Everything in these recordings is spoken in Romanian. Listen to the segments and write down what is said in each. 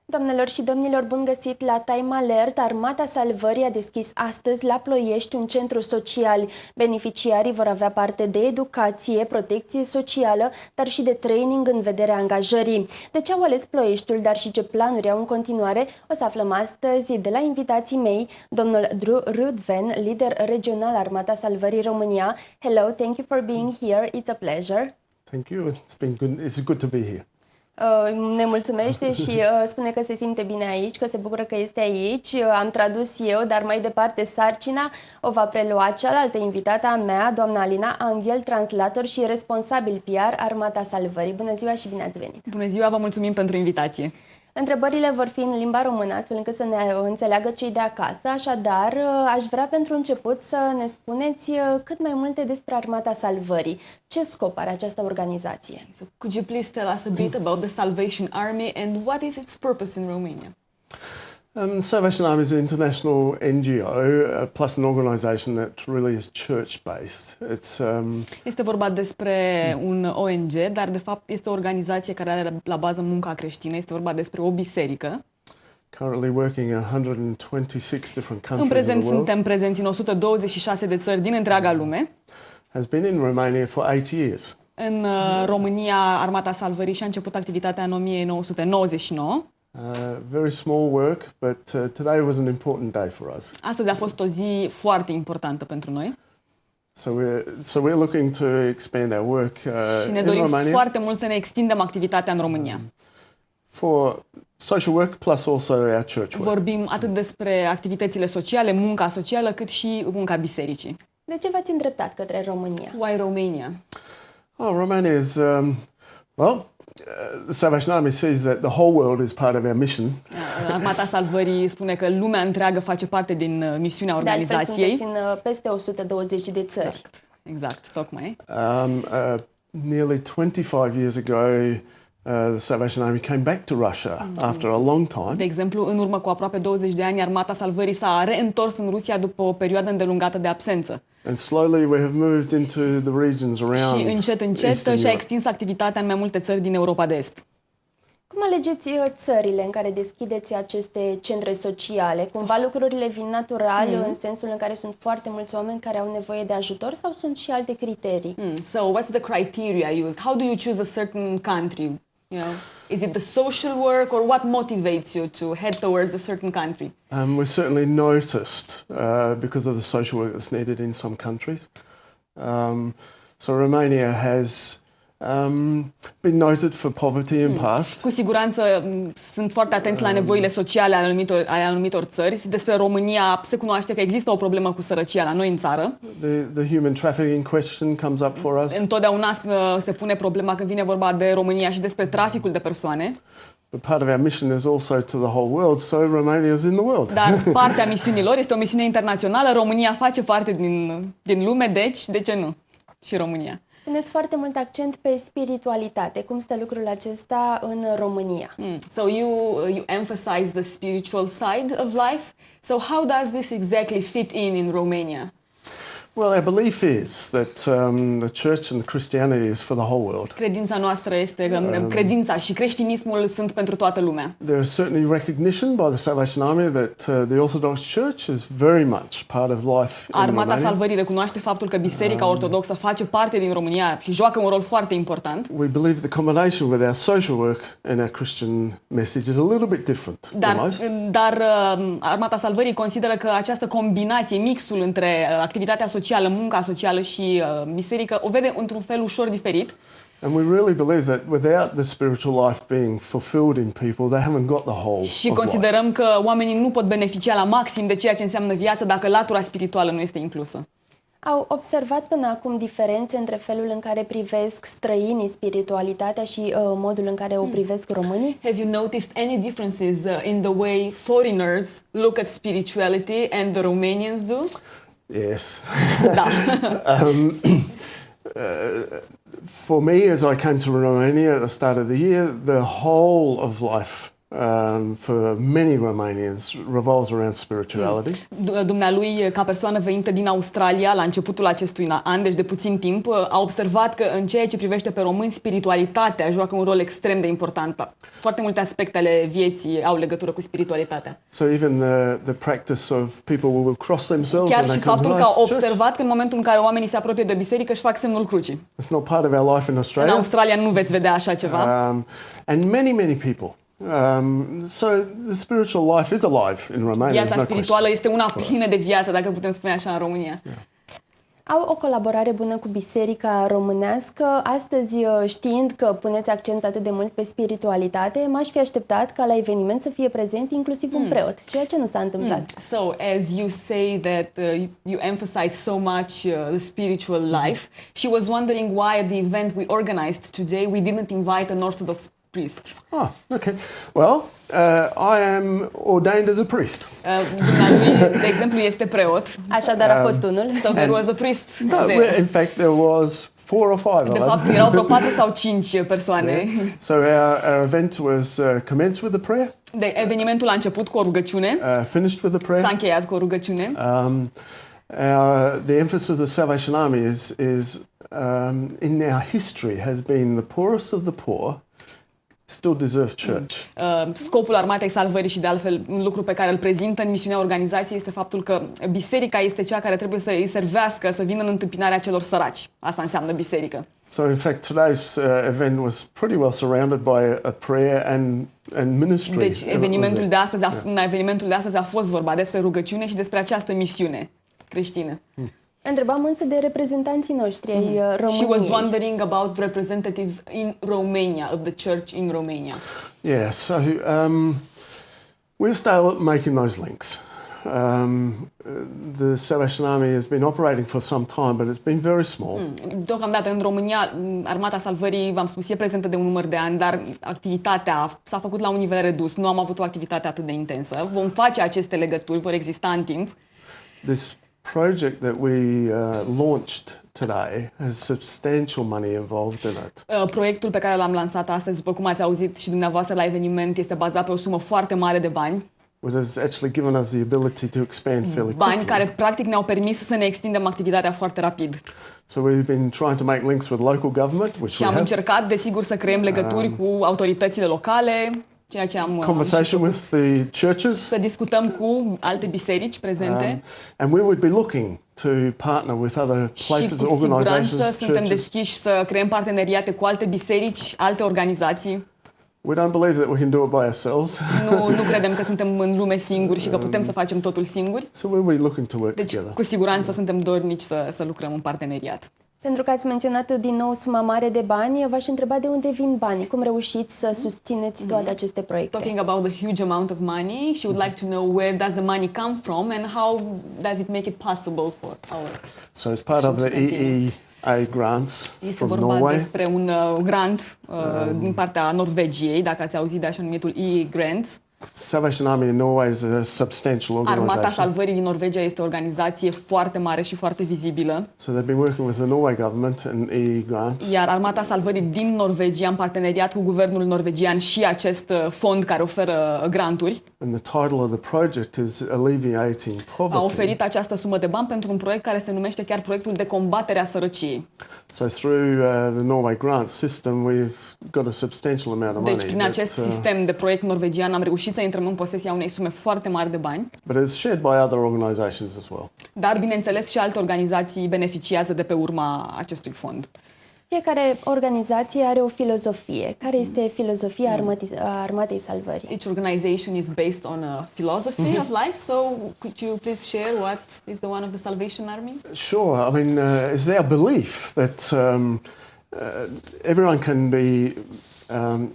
Doamnelor și domnilor, bun găsit la Time Alert! Armata Salvării a deschis astăzi la Ploiești un centru social. Beneficiarii vor avea parte de educație, protecție socială, dar și de training în vederea angajării. De ce au ales Ploieștiul, dar și ce planuri au în continuare, o să aflăm astăzi de la invitații mei, domnul Drew Ruthven, lider regional Armata Salvării România. Hello, thank you for being here. It's a pleasure. Thank you. It's good to be here. Ne mulțumește și spune că se simte bine aici, că se bucură că este aici. Am tradus eu, dar mai departe sarcina o va prelua cealaltă invitată a mea, doamna Alina Angel, translator și responsabil PR Armata Salvării. Bună ziua și bine ați venit! Bună ziua, vă mulțumim pentru invitație! Întrebările vor fi în limba română, astfel încât să ne înțeleagă cei de acasă. Așadar, aș vrea pentru început să ne spuneți cât mai multe despre Armata Salvării. Ce scop are această organizație? So, could you please tell us a bit about the Salvation Army and what is its purpose in Romania? Salvation Army is an international NGO plus an organisation that really is church-based. Este vorba despre un ONG, dar de fapt este o organizație care are la bază munca creștină. Este vorba despre o biserică. Currently working in 126 different countries în prezent in the world. Suntem prezenți în 126 de țări din întreaga lume. Has been in Romania for 8 years. În România, Armata Salvării și-a început activitatea în 1999. Very small work, but today was an important day for us. Astăzi a fost o zi foarte importantă pentru noi. So we're looking to expand our work și ne in dorim Romania. foarte mult să ne extindem activitatea în România. For social work plus also our church work. Vorbim atât despre activitățile sociale, munca socială, cât și munca bisericii. De ce v-ați îndreptat către România? Why Romania? Romania is the Salvation Army sees that the whole world is part of our mission. Armata Salvării spune că lumea întreagă face parte din misiunea organizației. De altfel, sunteți în peste 120 de țări. Exact, tocmai. Nearly 25 years ago, the Salvation Army came back to Russia after a long time. De exemplu, în urmă cu aproape 20 de ani, Armata Salvării s-a reîntors în Rusia după o perioadă îndelungată de absență. And slowly we have moved into the regions around. Și încet și-a extins activitatea în mai multe țări din Europa de Est. Cum alegeți țările în care deschideți aceste centre sociale? Cumva lucrurile vin natural în sensul în care sunt foarte mulți oameni care au nevoie de ajutor sau sunt și alte criterii? So what's the criteria used? How do you choose a certain country? You know, is it the social work or what motivates you to head towards a certain country? We certainly noticed because of the social work that's needed in some countries. So Romania has been noted for poverty in past. Cu siguranță sunt foarte atenți la nevoile sociale ale anumitor țări. Despre România se cunoaște că există o problemă cu sărăcia la noi în țară. The human trafficking question comes up for us. Întotdeauna se pune problema când vine vorba de România și despre traficul de persoane. But part of our mission is also to the whole world, so Romania is in the world. Dar partea misiunilor este o misiune internațională. România face parte din lume, deci de ce nu? Și România. Puneți foarte mult accent pe spiritualitate. Cum stă lucrul acesta în România? So you emphasize the spiritual side of life. So how does this exactly fit in Romania? Well, our belief is that the church and Christianity is for the whole world. Credința noastră este că credința și creștinismul sunt pentru toată lumea. There is certainly recognition by the Salvation Army that the Orthodox Church is very much part of life in Armata Romania. Salvării recunoaște faptul că Biserica Ortodoxă face parte din România și joacă un rol foarte important. We believe the combination with our social work and our Christian message is a little bit different than most. Dar Armata Salvării consideră că această combinație, mixul între activitatea socială, munca socială și biserică, o vede într-un fel ușor diferit. And we really believe that without the spiritual life being fulfilled in people, they haven't got the whole Și of considerăm life. că oamenii nu pot beneficia la maxim de ceea ce înseamnă viață dacă latura spirituală nu este inclusă. Au observat până acum diferențe între felul în care privesc străinii spiritualitatea și modul în care o privesc românii? Have you noticed any differences in the way foreigners look at spirituality and the Romanians do? Yes. Da. For me, as I came to Romania at the start of the year, the whole of life for many Romanians revolves around spirituality. Dumnealui, ca persoană venită din Australia la începutul acestui an, deci de puțin timp, a observat că în ceea ce privește pe români, spiritualitatea joacă un rol extrem de important. Foarte multe aspecte ale vieții au legătură cu spiritualitatea. So even the practice of people will cross themselves Chiar when și they come to faptul că au church. observat că în momentul în care oamenii se apropie de biserică își fac semnul crucii. It's not part of our life in În Australia. Australia nu veți vedea așa ceva. And many people. So the spiritual life is alive in Romania. Viața spirituală este una plină de viață, dacă putem spune așa, în România. Au o colaborare bună cu biserica românească. Astăzi, știind că puneți accent atât de mult pe spiritualitate, m-aș fi așteptat ca la eveniment să fie prezent inclusiv un preot, ceea ce nu s-a întâmplat. So, as you say that you emphasize so much the spiritual life, she was wondering why at the event we organized today we didn't invite an Orthodox priest. Oh, okay. Well, I am ordained as a priest. Dumnealui, de exemplu, este preot. Așadar a fost unul. So there was a priest In fact, there was 4 or 5 De of us. fapt, erau vreo 4 sau 5 persoane. Yeah. So our event was commenced with a prayer, Evenimentul a început cu o rugăciune, finished with a prayer. s-a încheiat cu o rugăciune. The emphasis of the Salvation Army is in our history has been the poorest of the poor still deserve church. Scopul Armatei Salvării și de altfel un lucru pe care îl prezintă în misiunea organizației este faptul că biserica este cea care trebuie să îi servească, să vină în întâmpinarea celor săraci. Asta înseamnă biserică. So in fact today's event was pretty well surrounded by a prayer and ministry. Deci evenimentul de astăzi a fost vorba despre rugăciune și despre această misiune creștină. Întrebam însă de reprezentanții noștri ai României. She was wondering about representatives in Romania, of the church in Romania. Yeah, so we're still making those links. The Salvation Army has been operating for some time, but it's been very small. Deocamdată în România, Armata Salvării, v-am spus, e prezentă de un număr de ani, dar activitatea s-a făcut la un nivel redus. Nu am avut o activitate atât de intensă. Vom face aceste legături, vor exista în timp. This project that we launched today has substantial money involved in it. Proiectul pe care l-am lansat astăzi, după cum ați auzit și dumneavoastră la eveniment, este bazat pe o sumă foarte mare de bani. Which has actually given us the ability to expand fairly Bani quickly. care practic ne-au permis să ne extindem activitatea foarte rapid. So we've been trying to make links with local government, which Și we am have. încercat, desigur, să creăm legături cu autoritățile locale, ceea ce am Conversation with the churches. să discutăm cu alte biserici prezente. And we would be looking to partner with other Și places, cu siguranță organizations, suntem churches. deschiși să creăm parteneriate cu alte biserici, alte organizații. We don't believe that we can do it by ourselves. Nu credem că suntem în lume singuri și că putem să facem totul singuri. So we'll be looking to work Deci, together. cu siguranță suntem dornici să lucrăm în parteneriat. Pentru că ați menționat din nou suma mare de bani, v-aș întreba de unde vin banii, cum reușiți să susțineți toate aceste proiecte. Talking about the huge amount of money, she would like to know where does the money come from and how does it make it possible for our... So it's part of the EEA grants Este from vorba Norway. despre un grant din partea Norvegiei, dacă ați auzit de așa numitul EEA grant. Salvation Army in Norway is a substantial Armata organization. Salvării din Norvegia este o organizație foarte mare și foarte vizibilă. So they've been working with the Norway government and EE grants. Iar Armata Salvării din Norvegia, în parteneriat cu guvernul norvegian și acest fond care oferă granturi, And the title of the project is Alleviating a Poverty. oferit această sumă de bani pentru un proiect care se numește chiar Proiectul de combatere a sărăciei. So through the Norway grant system, we've got a substantial amount of money. Deci, prin acest sistem de proiect norvegian am reușit să intrăm în posesia unei sume foarte mari de bani, But it's shared by other organizations as well. dar, bineînțeles, și alte organizații beneficiază de pe urma acestui fond. Fiecare organizație are o filozofie. Care este filozofia Armatei Salvării? Each organization is based on a philosophy of life, so could you please share what is the one of the Salvation Army? Sure. I mean, it's their belief that everyone can be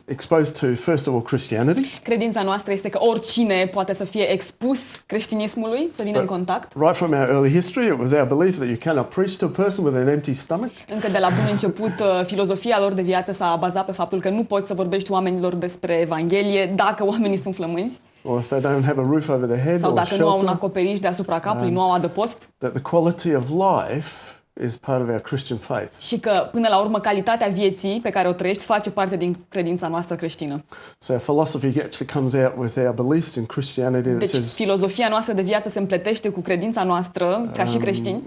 exposed to, first of all, Christianity. Credința noastră este că oricine poate să fie expus creștinismului, să vină în contact. Right from our early history, it was our belief that you cannot preach to a person with an empty stomach. Încă de la bun început, filozofia lor de viață s-a bazat pe faptul că nu poți să vorbești oamenilor despre Evanghelie dacă oamenii sunt flămânzi Or if they don't have a roof over their head sau or dacă nu au un shelter. acoperiș deasupra capului, nu au adăpost. That the quality of life is part of our Christian faith. Și că, până la urmă, calitatea vieții pe care o trăiești face parte din credința noastră creștină. So philosophy actually comes out with our beliefs in Christianity that Deci, says filozofia noastră de viață se împletește cu credința noastră, ca și creștini,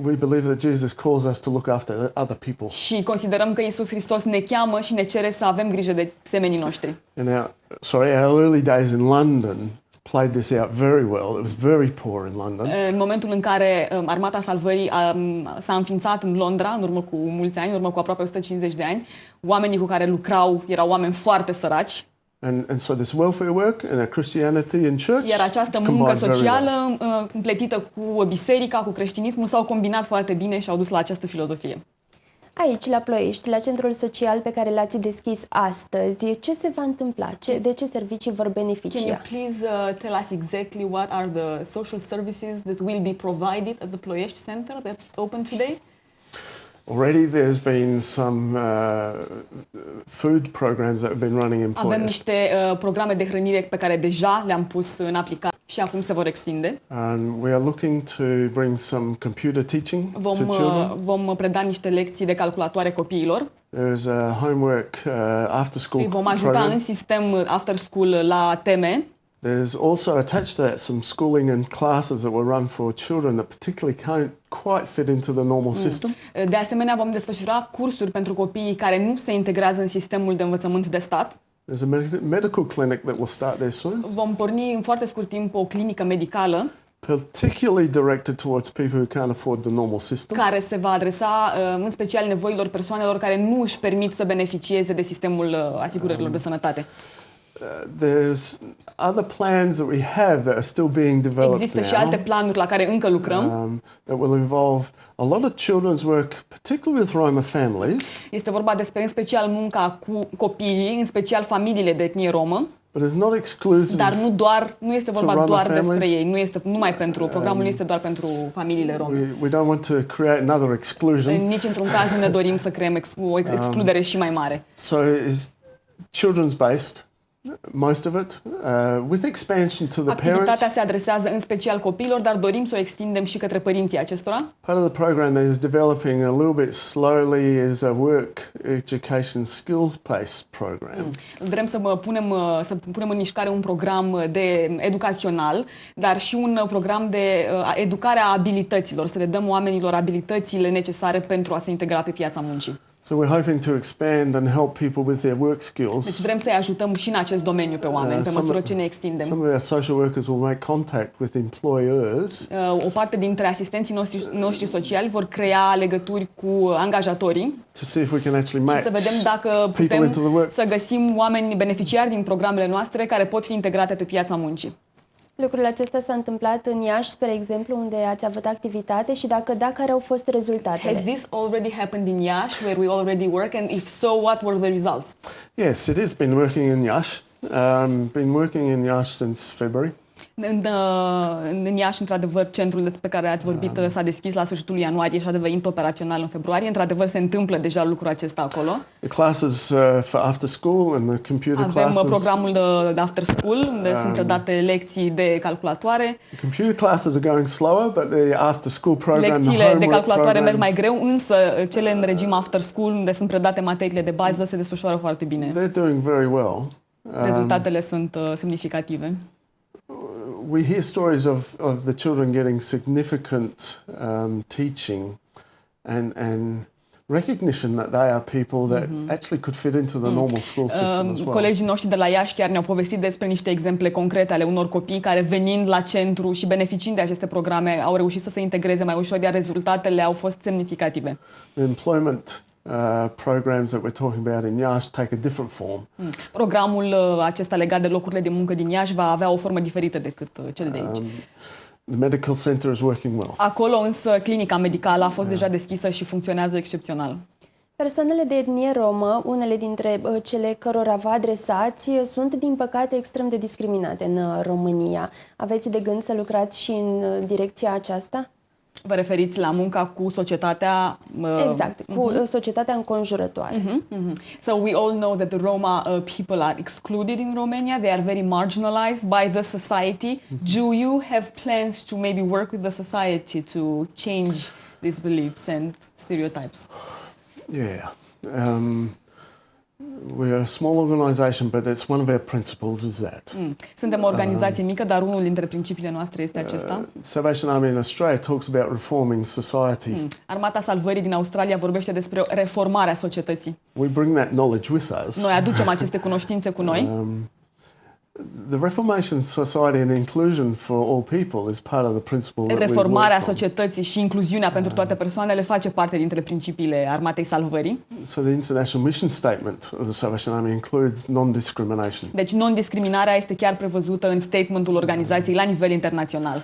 we believe that Jesus calls us to look after other people. și considerăm că Iisus Hristos ne cheamă și ne cere să avem grijă de semenii noștri. And our early days in London played this out very well. It was very poor in London. În momentul în care Armata Salvării s-a înființat în Londra, în urmă cu mulți ani, în urmă cu aproape 150 de ani, oamenii cu care lucrau erau oameni foarte săraci. And so this welfare work and Christianity in church Iar această muncă socială împletită cu biserica, cu creștinismul, s-au combinat foarte bine și au dus la această filozofie. Aici, la Ploiești, la Centrul Social pe care l-ați deschis astăzi, ce se va întâmpla? De ce servicii vor beneficia? Can you please tell us exactly what are the social services that will be provided at the Ploiești Center that's open today? Already there's been some food programs that have been running in Avem Ploiești. niște programe de hrănire pe care deja le-am pus în aplicare și acum se vor extinde. And we are looking to bring some computer teaching to children. Vom preda niște lecții de calculatoare copiilor. There's a homework after school Îi vom ajuta program. în sistem after school la teme. There's also attached to that some schooling and classes that will run for children that particularly can't quite fit into the normal system. De asemenea, vom desfășura cursuri pentru copiii care nu se integrează în sistemul de învățământ de stat. There's a medical clinic that will start there soon, Vom porni în foarte scurt timp o clinică medicală particularly directed towards people who can't afford the normal system. care se va adresa în special nevoilor persoanelor care nu își permit să beneficieze de sistemul asigurărilor de sănătate. There's other plans that we have that are still being developed Există și now, alte planuri la care încă lucrăm. that will involve a lot of children's work, particularly with Roma families. Este vorba despre în special munca cu copiii, în special familiile de etnie romă, But it's not exclusive. dar nu este vorba Roma doar families. despre ei, nu este numai pentru programul, nu este doar pentru familiile rome. We don't want to create another exclusion. Nici într-un caz nu ne dorim să creăm o excludere și mai mare. So it's children's based, most of it, with expansion to the parents. Activitatea se adresează în special copiilor, dar dorim să o extindem și către părinții acestora. Part of the program that is developing a little bit slowly is a work education skills-based program. Vrem să punem în mișcare un program de educațional, dar și un program de educare a abilităților, să le dăm oamenilor abilitățile necesare pentru a se integra pe piața muncii. So we're hoping to expand and help people with their work skills. Deci vrem să-i ajutăm și în acest domeniu pe oameni, pe măsură ce ne extindem. Some of our social workers will make contact with employers. O parte dintre asistenții noștri sociali vor crea legături cu angajatorii To see if we can actually și match să vedem dacă people putem into the work. să găsim oameni beneficiari din programele noastre care pot fi integrate pe piața muncii. Lucrul acesta s-a întâmplat în Iași, spre exemplu, unde ați avut activitate și dacă da, care au fost rezultatele? Has this already happened in Iași, where we already work, and if so, what were the results? Yes, it has been working in Iași. Been working in Iași since February. În Iași, într-adevăr, centrul despre care ați vorbit s-a deschis la sfârșitul ianuarie și a devenit operațional în februarie. Într-adevăr, se întâmplă deja lucrul acesta acolo. The classes for after school and the computer Avem classes. programul de after school, unde sunt predate lecții de calculatoare. The computer classes are going slower, but the after school program, the Lecțiile de homework calculatoare merg programs, mai greu, însă cele în regim after school, unde sunt predate materiile de bază, se desfășoară foarte bine. they're doing very well. Rezultatele sunt semnificative. We hear stories of the children getting significant teaching and recognition that they are people that actually could fit into the normal school system as well. Colegii noștri de la Iași chiar ne-au povestit despre niște exemple concrete ale unor copii care, venind la centru și beneficiind de aceste programe, au reușit să se integreze mai ușor, iar rezultatele au fost semnificative. The employment programs that we're talking about in Iași take a different form. Programul acesta legat de locurile de muncă din Iași va avea o formă diferită decât cel de aici. The medical center is working well. Acolo însă clinica medicală a fost deja deschisă și funcționează excepțional. Persoanele de etnie romă, unele dintre cele cărora vă adresați, sunt din păcate extrem de discriminate în România. Aveți de gând să lucrați și în direcția aceasta? Vă referiți la munca cu societatea? Exact, cu societatea înconjurătoare. So we all know that the Roma people are excluded in Romania. They are very marginalized by the society. Do you have plans to maybe work with the society to change these beliefs and stereotypes. Yeah. We're a small organisation, but it's one of our principles is that. Suntem o organizație mică, dar unul dintre principiile noastre este acesta. Salvation Army in Australia talks about reforming society. Armata Salvării din Australia vorbește despre reformarea societății. We bring that knowledge with us. Noi aducem aceste cunoștințe cu noi. The Reformation Society and inclusion for all people is part of the principle that we Reformarea work from. societății și incluziunea pentru toate persoanele face parte dintre principiile Armatei Salvării. So the International Mission Statement of the Salvation Army includes non-discrimination. Deci non-discriminarea este chiar prevăzută în statementul organizației la nivel internațional.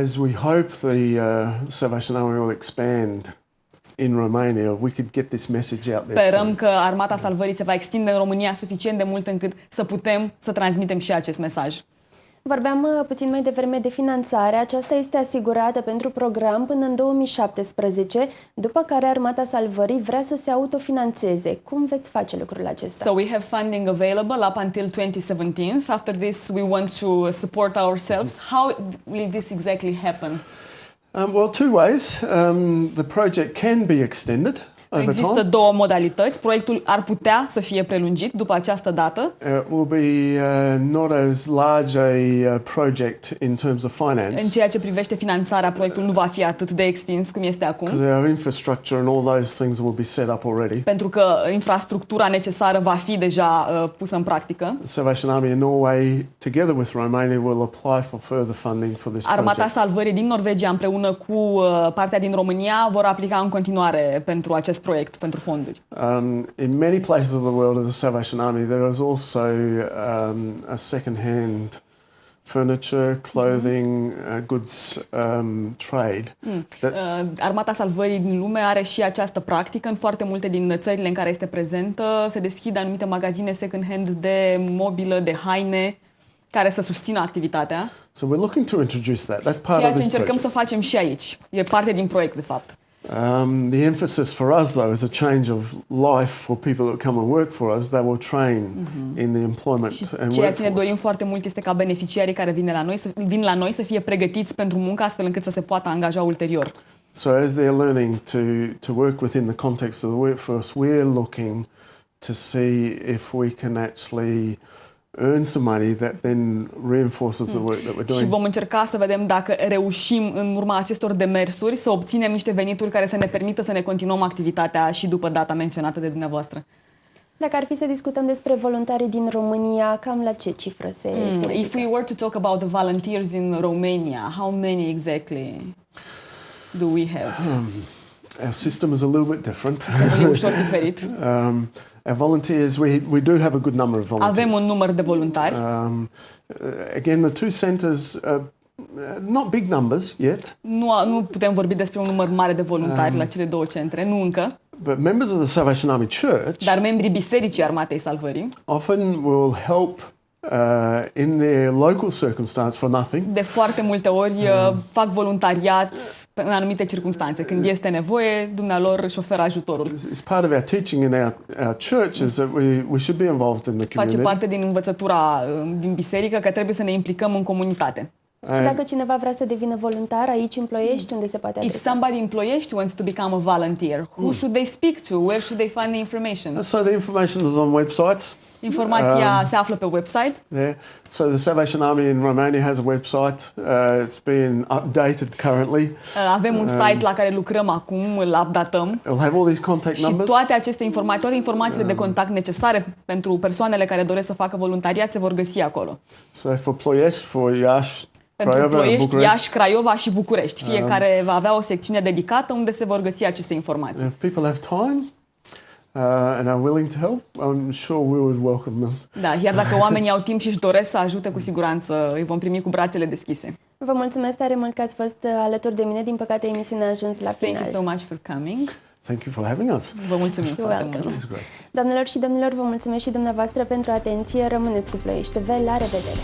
As we hope the Salvation Army will expand in Romania, we could get this message out there. Sperăm că Armata Salvării se va extinde în România suficient de mult încât să putem să transmitem și acest mesaj. Vorbeam puțin mai devreme de finanțare. Aceasta este asigurată pentru program până în 2017, după care Armata Salvării vrea să se autofinanțeze. Cum veți face lucrul acesta? So we have funding available up until 2017. After this, we want to support ourselves. How will this exactly happen? Well, two ways. The project can be extended over Există time. două modalități. Proiectul ar putea să fie prelungit după această dată. It will be not as large a project in terms of finance. În ceea ce privește finanțarea, proiectul nu va fi atât de extins cum este acum, Because our infrastructure and all those things will be set up already. pentru că infrastructura necesară va fi deja pusă în practică. The Salvation Army in Norway, together with Romania, will apply for further funding for this Armata project. Salvării din Norvegia împreună cu partea din România vor aplica în continuare pentru acest proiect, pentru fonduri. In many places of the world of the Salvation Army, there is also a second-hand furniture, clothing, goods trade. Armata Salvării din lume are și această practică. În foarte multe din țările în care este prezentă se deschid anumite magazine second-hand de mobilă, de haine, care să susțină activitatea. So we're looking to introduce that. That's part Ceea of ce this încercăm project. să facem și aici. E parte din proiect, de fapt. The emphasis for us, though, is a change of life for people that come and work for us. They will train in the employment Și and ceea ce ne dorim workforce. foarte mult este ca beneficiarii care vin la noi să fie pregătiți pentru muncă, astfel încât să se poată angaja ulterior. So as they're learning to work within the context of the workforce, we're looking to see if we can actually earn some money that then reinforces the work that we're Și doing. vom încerca să vedem dacă reușim în urma acestor demersuri să obținem niște venituri care să ne permită să ne continuăm activitatea și după data menționată de dumneavoastră. Dacă ar fi să discutăm despre voluntarii din România, cam la ce cifră se ridică? If we were to talk about the volunteers in Romania, how many exactly do we have? Our system is a little bit different. E ușor diferit. Our volunteers, we do have a good number of volunteers. Avem un număr de voluntari. Again, the two centres are not big numbers yet, Nu putem vorbi despre un număr mare de voluntari la cele două centre, nu încă, but members of the Salvation Army Church dar membrii Bisericii Armatei Salvării often will help in their local circumstance for nothing. de foarte multe ori fac voluntariat în anumite circunstanțe. Când este nevoie, dumnealor își oferă ajutorul. It's part of our teaching in our church is that we should be involved in the Face community. parte din învățătura din biserică că trebuie să ne implicăm în comunitate. Și dacă cineva vrea să devină voluntar aici în Ploiești, unde se poate If adresa? somebody in Ploiești wants to become a volunteer, who should they speak to? Where should they find the information? So the information is on websites. Informația se află pe website. Yeah. So the Salvation Army in Romania has a website. It's being updated currently. Avem un site la care lucrăm acum, îl updatăm. It'll have all these contact Și numbers. toate aceste informații, toate informațiile de contact necesare pentru persoanele care doresc să facă voluntariat se vor găsi acolo. So for Ploiești, for Iași, Pentru Craiova and Ploiești, Bucharest. Iași, Craiova și București. Fiecare va avea o secțiune dedicată unde se vor găsi aceste informații. If people have time and are willing to help, I'm sure we would welcome them. Da, iar dacă oamenii au timp și își doresc să ajute, cu siguranță îi vom primi cu brațele deschise. Vă mulțumesc tare mult că ați fost alături de mine. Din păcate, emisiunea a ajuns la final. Thank you so much for coming. Thank you for having us. Vă mulțumim foarte welcome. mult. It's great. Doamnelor și domnilor, vă mulțumesc și dumneavoastră pentru atenție. Rămâneți cu Ploiești TV. La revedere!